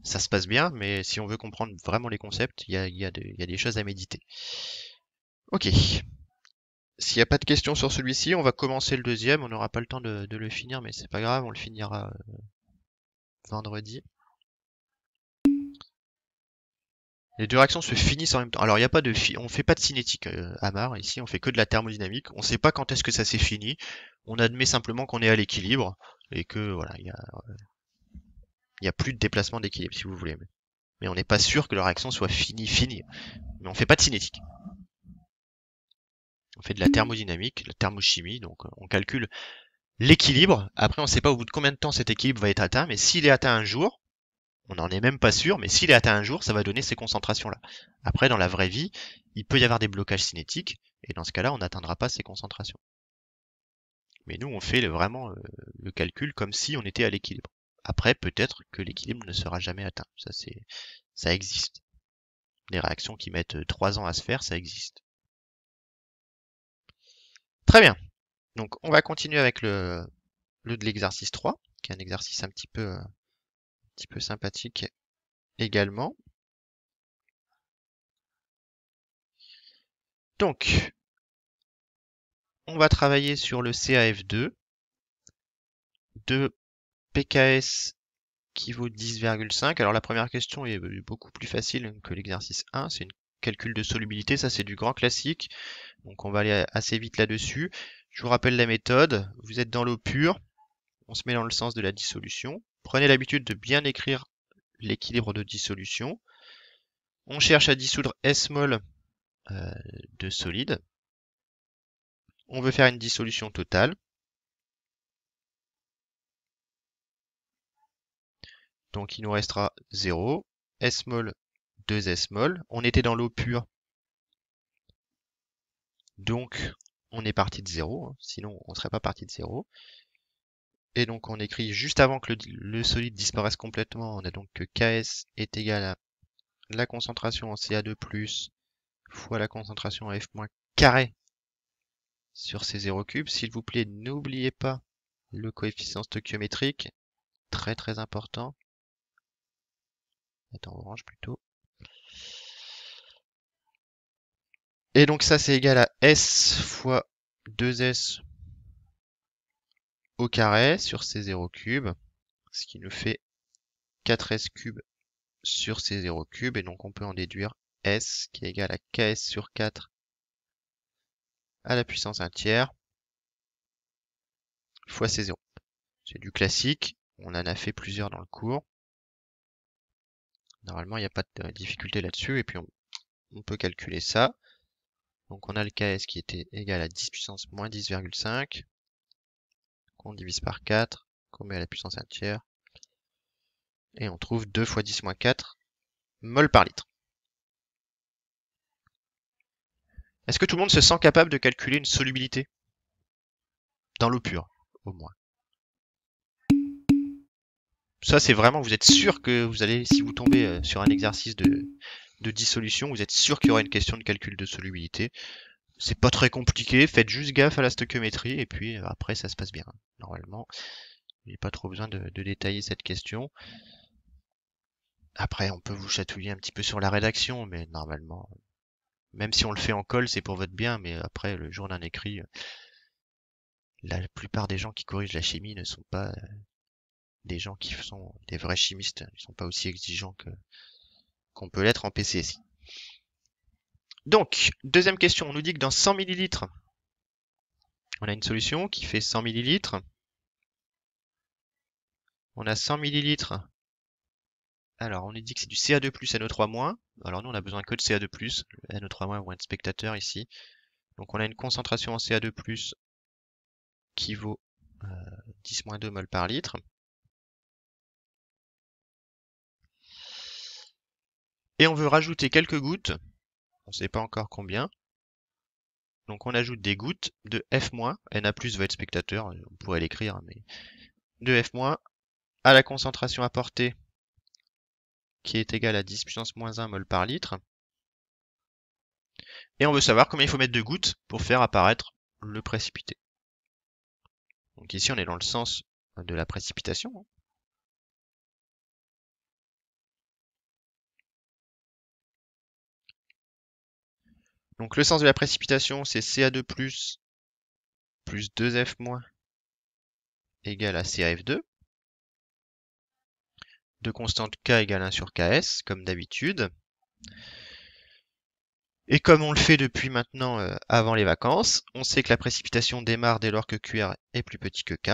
ça se passe bien, mais si on veut comprendre vraiment les concepts, il y a des choses à méditer. Ok. S'il n'y a pas de questions sur celui-ci, on va commencer le deuxième. On n'aura pas le temps de le finir, mais c'est pas grave, on le finira vendredi. Les deux réactions se finissent en même temps. Alors, il y a pas de on fait pas de cinétique à Mar, ici, on fait que de la thermodynamique. On sait pas quand est-ce que ça s'est fini. On admet simplement qu'on est à l'équilibre et que voilà, il y a plus de déplacement d'équilibre, si vous voulez. Mais on n'est pas sûr que la réaction soit finie. Mais on fait pas de cinétique. On fait de la thermodynamique, la thermochimie, donc on calcule l'équilibre. Après, on ne sait pas au bout de combien de temps cet équilibre va être atteint, mais s'il est atteint un jour, on n'en est même pas sûr, mais s'il est atteint un jour, ça va donner ces concentrations-là. Après, dans la vraie vie, il peut y avoir des blocages cinétiques, et dans ce cas-là, on n'atteindra pas ces concentrations. Mais nous, on fait vraiment le calcul comme si on était à l'équilibre. Après, peut-être que l'équilibre ne sera jamais atteint. Ça existe. Des réactions qui mettent 3 ans à se faire, ça existe. Très bien. Donc, on va continuer avec le de l'exercice 3, qui est un exercice un petit peu sympathique également. Donc, on va travailler sur le CAF2 de PKS qui vaut 10,5. Alors la première question est beaucoup plus facile que l'exercice 1, c'est une calcul de solubilité, ça c'est du grand classique, donc on va aller assez vite là-dessus. Je vous rappelle la méthode, vous êtes dans l'eau pure, on se met dans le sens de la dissolution. Prenez l'habitude de bien écrire l'équilibre de dissolution. On cherche à dissoudre S-mol de solide. On veut faire une dissolution totale. Donc il nous restera 0, S-mol, 2 S-mol. On était dans l'eau pure, donc on est parti de 0, hein, sinon on ne serait pas parti de 0. Et donc on écrit juste avant que le solide disparaisse complètement, on a donc que Ks est égal à la concentration en Ca2+, fois la concentration en F- carré sur C0 cube. S'il vous plaît, n'oubliez pas le coefficient stoichiométrique, très très important. Attends, orange plutôt. Et donc ça c'est égal à S fois 2S au carré sur C0 cube, ce qui nous fait 4S cube sur C0 cube, et donc on peut en déduire S qui est égal à KS sur 4 à la puissance 1 tiers fois C0. C'est du classique, on en a fait plusieurs dans le cours. Normalement, il n'y a pas de difficulté là-dessus, et puis on peut calculer ça. Donc on a le KS qui était égal à 10 puissance moins 10,5, qu'on divise par 4, qu'on met à la puissance 1 tiers, et on trouve 2 fois 10 moins 4 mol par litre. Est-ce que tout le monde se sent capable de calculer une solubilité? Dans l'eau pure, au moins. Ça, c'est vraiment, vous êtes sûr que vous allez, si vous tombez sur un exercice de dissolution, vous êtes sûr qu'il y aura une question de calcul de solubilité. C'est pas très compliqué, faites juste gaffe à la stoichiométrie, et puis après, ça se passe bien. Normalement, il n'y a pas trop besoin de détailler cette question. Après, on peut vous chatouiller un petit peu sur la rédaction, mais normalement, même si on le fait en colle, c'est pour votre bien, mais après, le jour d'un écrit, la plupart des gens qui corrigent la chimie ne sont pas des gens qui sont des vrais chimistes. Ils sont pas aussi exigeants qu'on peut l'être en PCSI. Donc, deuxième question, on nous dit que dans 100 millilitres, on a une solution qui fait 100 millilitres. On a 100 millilitres. Alors, on nous dit que c'est du Ca2+, NO3-. Alors, nous, on a besoin que de Ca2+. Le NO3- vont être spectateurs ici. Donc, on a une concentration en Ca2+, qui vaut 10-2 mol par litre. Et on veut rajouter quelques gouttes. On ne sait pas encore combien. Donc, on ajoute des gouttes de F-. Na+ va être spectateur. On pourrait l'écrire, mais de F- à la concentration apportée qui est égale à 10 puissance moins 1 mol par litre. Et on veut savoir combien il faut mettre de gouttes pour faire apparaître le précipité. Donc ici on est dans le sens de la précipitation. Donc le sens de la précipitation, c'est Ca2 plus 2F moins égale à CaF2. De constante K égale 1 sur Ks, comme d'habitude. Et comme on le fait depuis maintenant avant les vacances, on sait que la précipitation démarre dès lors que QR est plus petit que K.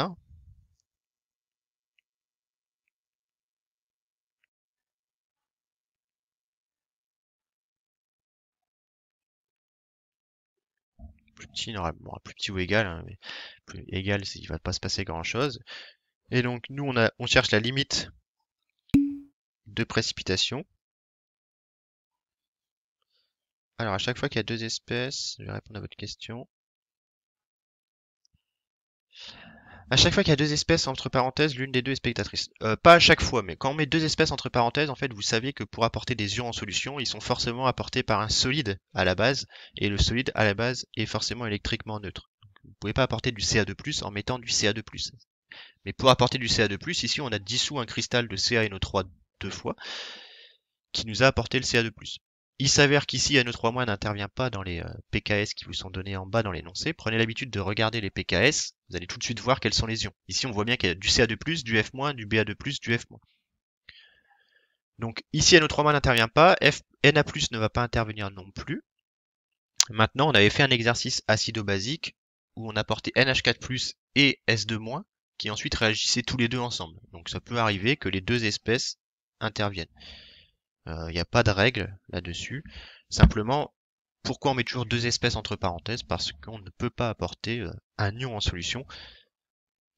Plus petit, normalement, plus petit ou égal, hein, mais plus égal, il va pas se passer grand chose. Et donc nous on cherche la limite de précipitation. Alors à chaque fois qu'il y a deux espèces, je vais répondre à votre question. À chaque fois qu'il y a deux espèces entre parenthèses, l'une des deux est spectatrice. Pas à chaque fois, mais quand on met deux espèces entre parenthèses, en fait, vous savez que pour apporter des ions en solution, ils sont forcément apportés par un solide à la base, et le solide à la base est forcément électriquement neutre. Donc, vous ne pouvez pas apporter du Ca2+ en mettant du Ca2+. Mais pour apporter du Ca2+, ici on a dissous un cristal de CaNO3 deux fois, qui nous a apporté le Ca2+. Il s'avère qu'ici, NO3- n'intervient pas dans les PKS qui vous sont donnés en bas dans l'énoncé. Prenez l'habitude de regarder les PKS, vous allez tout de suite voir quels sont les ions. Ici, on voit bien qu'il y a du Ca2+, du F-, du Ba2+, du F-. Donc ici, NO3- n'intervient pas, Na+ ne va pas intervenir non plus. Maintenant, on avait fait un exercice acido-basique où on apportait NH4+, et S2-, qui ensuite réagissaient tous les deux ensemble. Donc ça peut arriver que les deux espèces interviennent. Il n'y a pas de règle là-dessus. Simplement, pourquoi on met toujours deux espèces entre parenthèses? Parce qu'on ne peut pas apporter un ion en solution,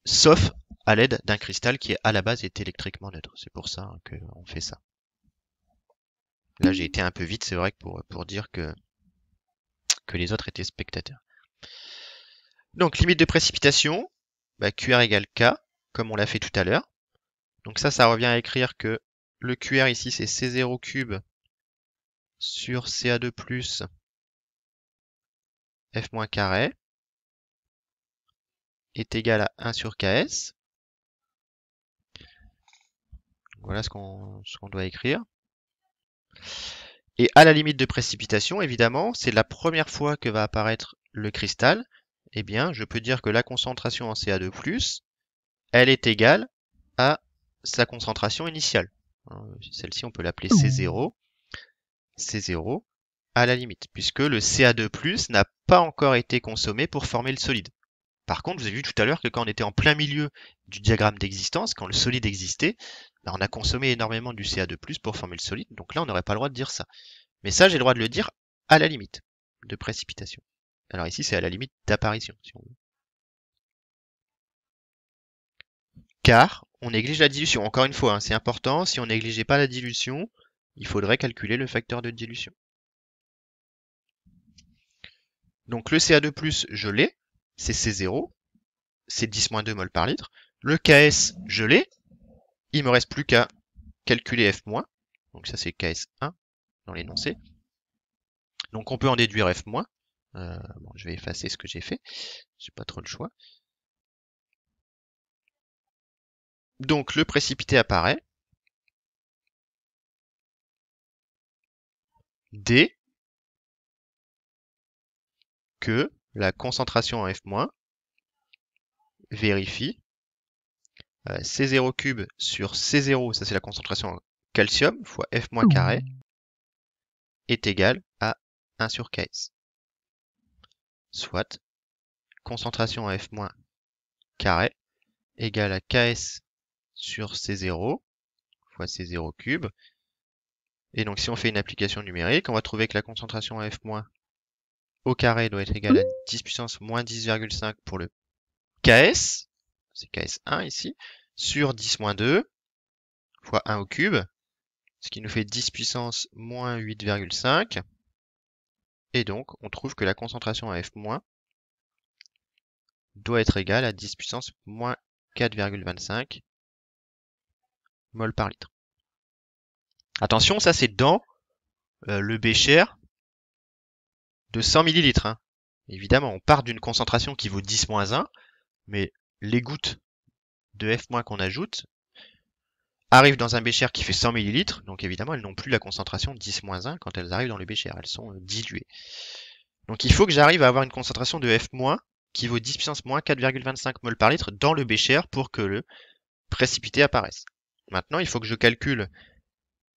sauf à l'aide d'un cristal qui à la base est électriquement neutre. C'est pour ça qu'on fait ça. Là j'ai été un peu vite, c'est vrai, pour dire que les autres étaient spectateurs. Donc limite de précipitation, QR égale K, comme on l'a fait tout à l'heure. Donc ça revient à écrire que le QR ici c'est C0 cube sur Ca2 plus F moins carré est égal à 1 sur Ks. Voilà ce qu'on doit écrire. Et à la limite de précipitation, évidemment, c'est la première fois que va apparaître le cristal. Eh bien, je peux dire que la concentration en Ca2+, elle est égale à sa concentration initiale. Celle-ci, on peut l'appeler C0. C0 à la limite, puisque le Ca2+ n'a pas encore été consommé pour former le solide. Par contre, vous avez vu tout à l'heure que quand on était en plein milieu du diagramme d'existence, quand le solide existait, on a consommé énormément du Ca2+ pour former le solide, donc là on n'aurait pas le droit de dire ça. Mais ça, j'ai le droit de le dire à la limite de précipitation. Alors ici, c'est à la limite d'apparition, si on veut. Car on néglige la dilution. Encore une fois, hein, c'est important, si on négligeait pas la dilution, il faudrait calculer le facteur de dilution. Donc le Ca2+, je l'ai, c'est C0, c'est 10-2 mol par litre. Le Ks, je l'ai, il me reste plus qu'à calculer F-, donc ça c'est KS1 dans l'énoncé. Donc on peut en déduire F-. Bon, je vais effacer ce que j'ai fait, j'ai pas trop le choix. Donc le précipité apparaît dès que la concentration en F- vérifie C0 cube sur C0, ça c'est la concentration en calcium, fois F- carré, est égal à 1 sur Ks. Soit concentration en F- carré égale à Ks sur C0 fois C0 cube. Et donc si on fait une application numérique, on va trouver que la concentration en F- au carré doit être égale à 10 puissance moins 10,5 pour le Ks, c'est Ks1 ici, sur 10-2 fois 1 au cube, ce qui nous fait 10 puissance moins 8,5. Et donc on trouve que la concentration en F- doit être égale à 10 puissance moins 4,25 mol par litre. Attention, ça c'est dans le bécher de 100 millilitres. Hein. Évidemment, on part d'une concentration qui vaut 10-1, mais les gouttes de F- qu'on ajoute arrivent dans un bécher qui fait 100 millilitres, donc évidemment elles n'ont plus la concentration 10-1 quand elles arrivent dans le bécher, elles sont diluées. Donc il faut que j'arrive à avoir une concentration de F- qui vaut 10 puissance moins 4,25 mol par litre dans le bécher pour que le précipité apparaisse. Maintenant, il faut que je calcule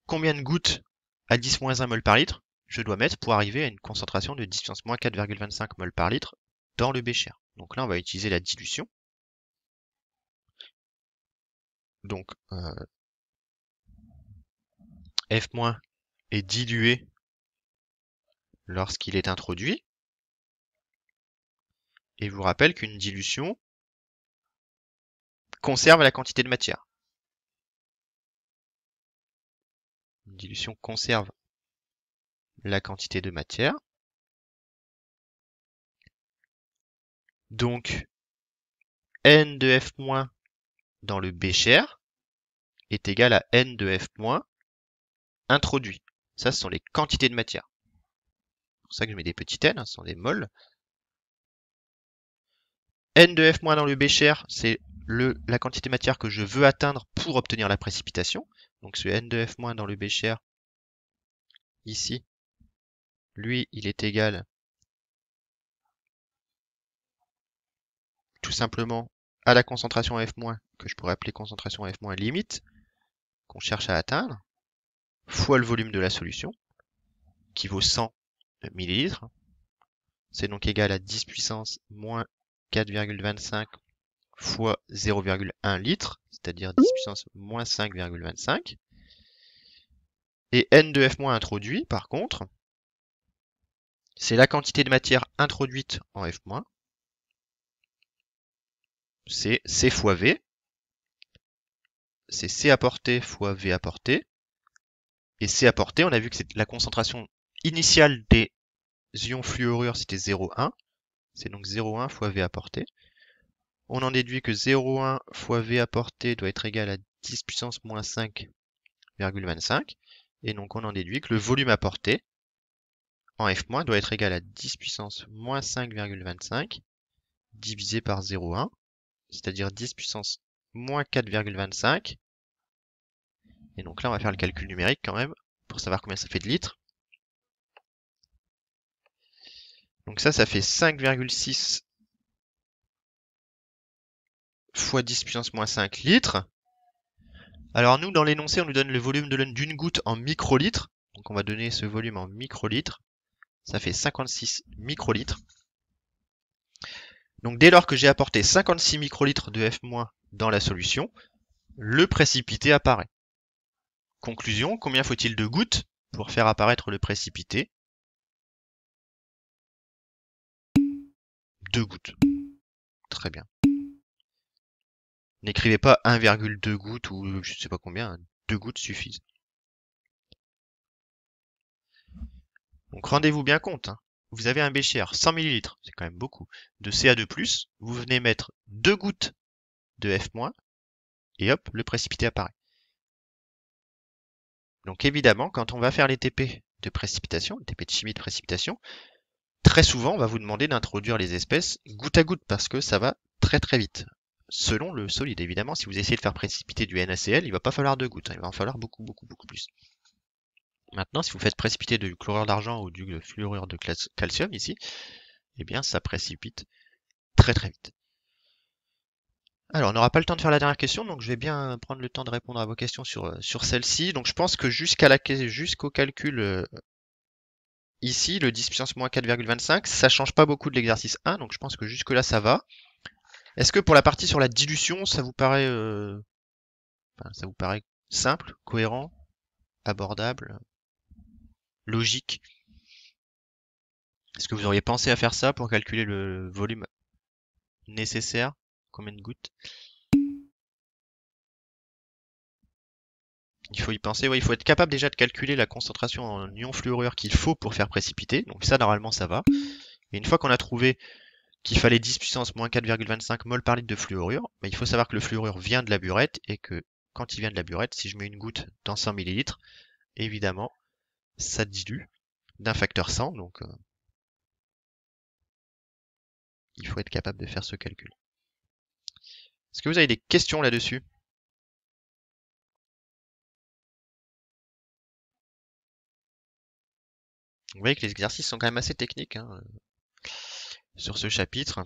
combien de gouttes à 10 moins 1 mol par litre je dois mettre pour arriver à une concentration de 10 puissance moins 4,25 mol par litre dans le bécher. Donc là, on va utiliser la dilution. Donc F- est dilué lorsqu'il est introduit. Et je vous rappelle qu'une dilution conserve la quantité de matière. Une dilution conserve la quantité de matière. Donc, N de F- dans le bécher est égal à N de F- introduit. Ça, ce sont les quantités de matière. C'est pour ça que je mets des petits n, ce sont des moles. N de F- dans le bécher, c'est la quantité de matière que je veux atteindre pour obtenir la précipitation. Donc ce N de F- dans le bécher, ici, lui, il est égal tout simplement à la concentration F-, que je pourrais appeler concentration F- limite, qu'on cherche à atteindre, fois le volume de la solution, qui vaut 100 millilitres. C'est donc égal à 10 puissance moins 4,25 fois 0,1 litre, c'est-à-dire 10 puissance moins 5,25. Et N de F- introduit, par contre, c'est la quantité de matière introduite en F-, c'est C fois V, c'est C apporté fois V apporté, et C apporté, on a vu que c'est la concentration initiale des ions fluorures, c'était 0,1, c'est donc 0,1 fois V apporté. On en déduit que 0,1 fois V apporté doit être égal à 10 puissance moins 5,25, et donc on en déduit que le volume apporté en F- doit être égal à 10 puissance moins 5,25 divisé par 0,1, c'est-à-dire 10 puissance moins 4,25. Et donc là, on va faire le calcul numérique quand même, pour savoir combien ça fait de litres. Donc ça fait 5,6 fois 10 puissance moins 5 litres. Alors nous, dans l'énoncé, on nous donne le volume d'une goutte en microlitres. Donc on va donner ce volume en microlitres. Ça fait 56 microlitres. Donc dès lors que j'ai apporté 56 microlitres de F- dans la solution, le précipité apparaît. Conclusion, combien faut-il de gouttes pour faire apparaître le précipité? 2 gouttes. Très bien. N'écrivez pas 1,2 gouttes ou je sais pas combien, 2 gouttes suffisent. Donc rendez-vous bien compte, hein. Vous avez un bécher 100 ml, c'est quand même beaucoup, de Ca2+, vous venez mettre 2 gouttes de F-, et hop, le précipité apparaît. Donc évidemment, quand on va faire les TP de précipitation, les TP de chimie de précipitation, très souvent on va vous demander d'introduire les espèces goutte à goutte parce que ça va très très vite. Selon le solide, évidemment, si vous essayez de faire précipiter du NaCl, il va pas falloir 2 gouttes, hein, il va en falloir beaucoup plus. Maintenant, si vous faites précipiter du chlorure d'argent ou du fluorure de calcium ici, eh bien ça précipite très très vite. Alors, on n'aura pas le temps de faire la dernière question, donc je vais bien prendre le temps de répondre à vos questions sur celle-ci. Donc je pense que jusqu'au calcul ici, le 10 puissance moins 4,25, ça change pas beaucoup de l'exercice 1, donc je pense que jusque-là ça va. Est-ce que pour la partie sur la dilution, ça vous paraît simple, cohérent, abordable, logique? Est-ce que vous auriez pensé à faire ça pour calculer le volume nécessaire? Combien de gouttes? Il faut y penser, ouais, il faut être capable déjà de calculer la concentration en ion fluorure qu'il faut pour faire précipiter. Donc ça, normalement, ça va. Et une fois qu'on a trouvé qu'il fallait 10 puissance moins 4,25 mol par litre de fluorure, bah, il faut savoir que le fluorure vient de la burette et que quand il vient de la burette, si je mets une goutte dans 100 millilitres, évidemment, ça dilue d'un facteur 100. Donc il faut être capable de faire ce calcul. Est-ce que vous avez des questions là-dessus? Vous voyez que les exercices sont quand même assez techniques hein, sur ce chapitre.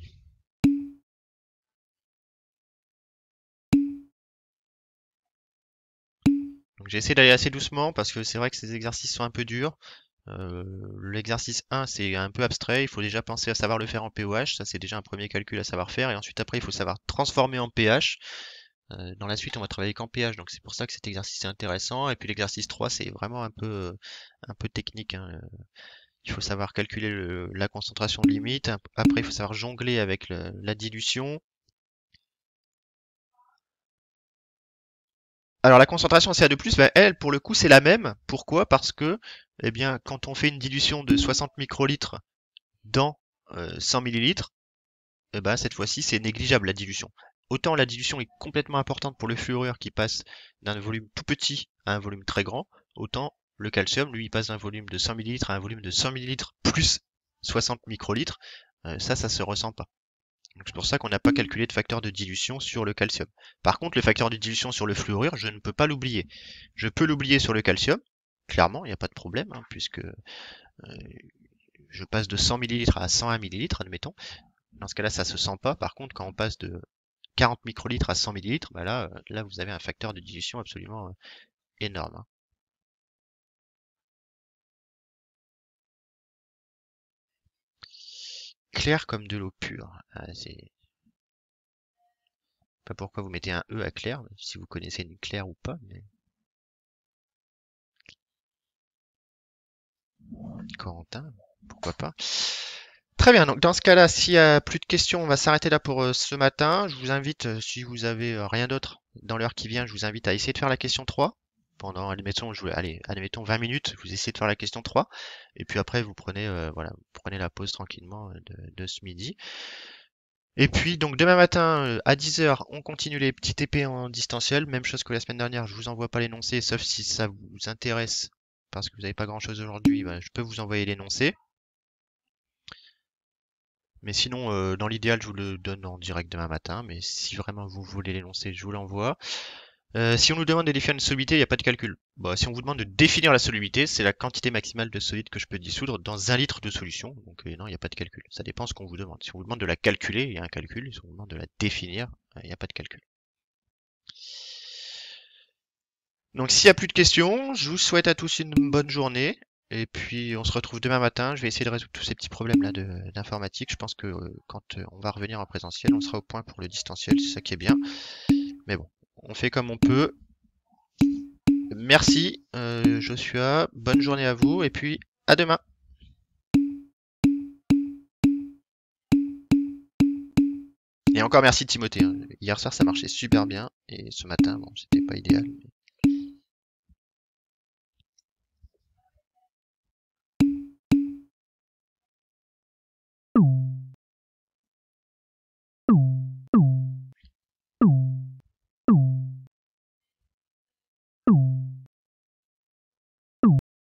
Donc j'ai essayé d'aller assez doucement parce que c'est vrai que ces exercices sont un peu durs. L'exercice 1, c'est un peu abstrait, il faut déjà penser à savoir le faire en POH, ça c'est déjà un premier calcul à savoir faire, et ensuite après il faut savoir transformer en pH. Dans la suite on va travailler qu'en pH, donc c'est pour ça que cet exercice est intéressant, et puis l'exercice 3 c'est vraiment un peu technique, hein. Il faut savoir calculer la concentration limite, après il faut savoir jongler avec la dilution. Alors la concentration CA2+, bah, elle, pour le coup, c'est la même. Pourquoi? Parce que, eh bien, quand on fait une dilution de 60 microlitres dans 100 millilitres, eh ben, cette fois-ci, c'est négligeable la dilution. Autant la dilution est complètement importante pour le fluorure qui passe d'un volume tout petit à un volume très grand, autant le calcium, lui, il passe d'un volume de 100 millilitres à un volume de 100 millilitres plus 60 microlitres. Ça se ressent pas. Donc c'est pour ça qu'on n'a pas calculé de facteur de dilution sur le calcium. Par contre, le facteur de dilution sur le fluorure, je ne peux pas l'oublier. Je peux l'oublier sur le calcium, clairement, il n'y a pas de problème, hein, puisque je passe de 100 ml à 101 ml, admettons. Dans ce cas-là, ça se sent pas. Par contre, quand on passe de 40 microlitres à 100 ml, bah là, vous avez un facteur de dilution absolument énorme, hein. Clair comme de l'eau pure. Ah, c'est pas pourquoi vous mettez un E à clair, si vous connaissez une claire ou pas, mais Corentin, pourquoi pas. Très bien, donc dans ce cas-là, s'il y a plus de questions, on va s'arrêter là pour ce matin. Je vous invite, si vous avez rien d'autre dans l'heure qui vient, je vous invite à essayer de faire la question 3. Pendant, admettons 20 minutes, vous essayez de faire la question 3. Et puis après, vous prenez, voilà, vous prenez la pause tranquillement de ce midi. Et puis, donc demain matin, à 10 heures, on continue les petits TP en distanciel. Même chose que la semaine dernière, je vous envoie pas l'énoncé, sauf si ça vous intéresse, parce que vous n'avez pas grand-chose aujourd'hui, bah, je peux vous envoyer l'énoncé. Mais sinon, dans l'idéal, je vous le donne en direct demain matin. Mais si vraiment vous voulez l'énoncer, je vous l'envoie. Si on nous demande de définir une solubilité, il n'y a pas de calcul. Bon, si on vous demande de définir la solubilité, c'est la quantité maximale de solide que je peux dissoudre dans 1 litre de solution. Donc non, il n'y a pas de calcul. Ça dépend ce qu'on vous demande. Si on vous demande de la calculer, il y a un calcul. Si on vous demande de la définir, il n'y a pas de calcul. Donc s'il n'y a plus de questions, je vous souhaite à tous une bonne journée. Et puis on se retrouve demain matin. Je vais essayer de résoudre tous ces petits problèmes là d'informatique. Je pense que quand on va revenir en présentiel, on sera au point pour le distanciel. C'est ça qui est bien. Mais bon, on fait comme on peut. Merci Joshua. Bonne journée à vous. Et puis à demain. Et encore merci Timothée, hein. Hier soir ça marchait super bien. Et ce matin, bon, c'était pas idéal.